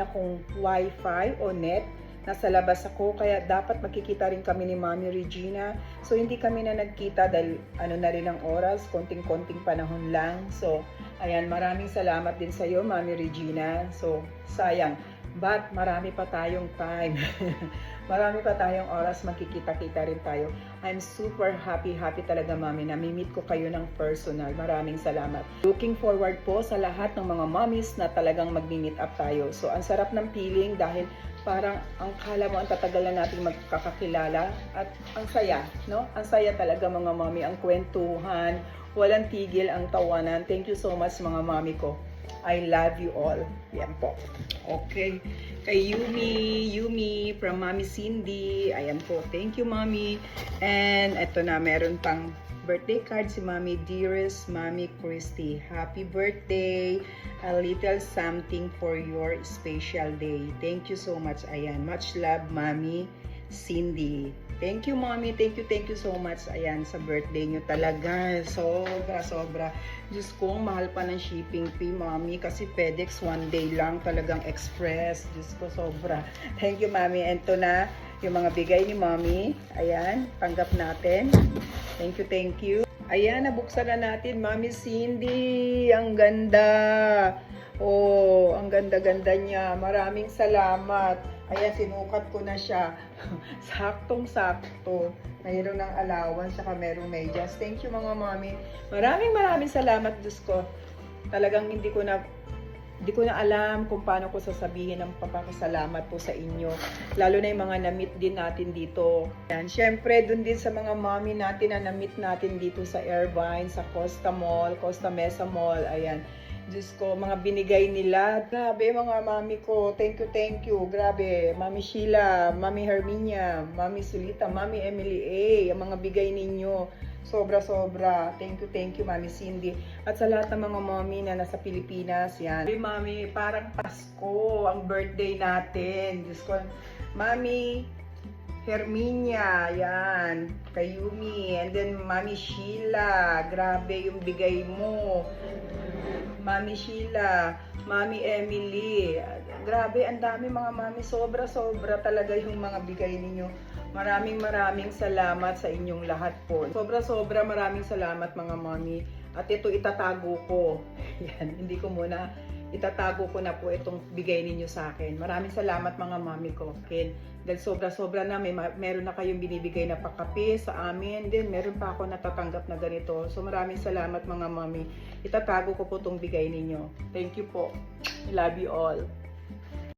akong wifi o net. Nasa labas ako, kaya dapat magkikita rin kami ni Mami Regina. So hindi kami na nagkita dahil ano na rin ang oras, konting-konting panahon lang. So ayan, maraming salamat din sa iyo, Mami Regina. So sayang, but marami pa tayong time. Marami pa tayong oras, magkikita-kita rin tayo. I'm super happy talaga, Mami. Nami-meet ko kayo ng personal. Maraming salamat. Looking forward po sa lahat ng mga mommies na talagang mag-meet up tayo. So ang sarap ng feeling dahil parang ang kala mo ang tatagal na natin magkakakilala at ang saya, no? Ang saya talaga mga mommy, ang kwentuhan, walang tigil ang tawanan. Thank you so much mga mommy ko. I love you all. Yan po. Okay. Kay Yumi from Mami Cindy. Ayan po. Thank you, Mami. And eto na, meron pang birthday card si Mami Dearest Mami Christy. Happy birthday. A little something for your special day. Thank you so much. Ayan. Much love, Mami Cindy. Thank you, Mommy. Thank you so much. Ayan, sa birthday nyo talaga. Sobra. Diyos ko, mahal pa ng shipping fee, Mommy. Kasi FedEx, one day lang. Talagang express. Diyos ko, sobra. Thank you, Mommy. And to na, yung mga bigay ni Mommy. Ayan, tanggap natin. Thank you. Ayan, nabuksan na natin, Mami Cindy. Ang ganda. Oh, ang ganda-ganda niya. Maraming salamat. Ayan, sinukat ko na siya. Saktong-sakto. Mayroon ng allowance, saka merong medyas. Thank you mga mami. Maraming salamat, Diyos ko. Talagang hindi ko na alam kung paano ko sasabihin ang papakasalamat po sa inyo. Lalo na yung mga na-meet din natin dito. Ayan, syempre, dun din sa mga mami natin na na-meet natin dito sa Irvine, sa Costa Mall, Costa Mesa Mall. Ayan. Diyos ko, mga binigay nila. Grabe mga mami ko. Thank you. Grabe. Mami Sheila, Mami Herminia, Mami Sulita, Mami Emily A. Ang mga bigay ninyo. Sobra. Thank you, Mami Cindy. At sa lahat ng mga mami na nasa Pilipinas, yan. Hey, Mami, parang Pasko ang birthday natin. Diyos ko, Mami Herminia, yan. Kayumi. And then, Mami Sheila. Grabe yung bigay mo. Mami Sheila, Mami Emily. Grabe, ang dami mga mami. Sobra talaga yung mga bigay ninyo. Maraming salamat sa inyong lahat po. Sobra maraming salamat mga mami. At ito itatago ko. Yan, itatago ko na po itong bigay ninyo sa akin. Maraming salamat mga mami ko. Okay? Dahil sobra na meron na kayong binibigay na pakape sa amin. Then meron pa ako natatanggap na ganito. So maraming salamat mga mami. Itatago ko po itong bigay ninyo. Thank you po. I love you all.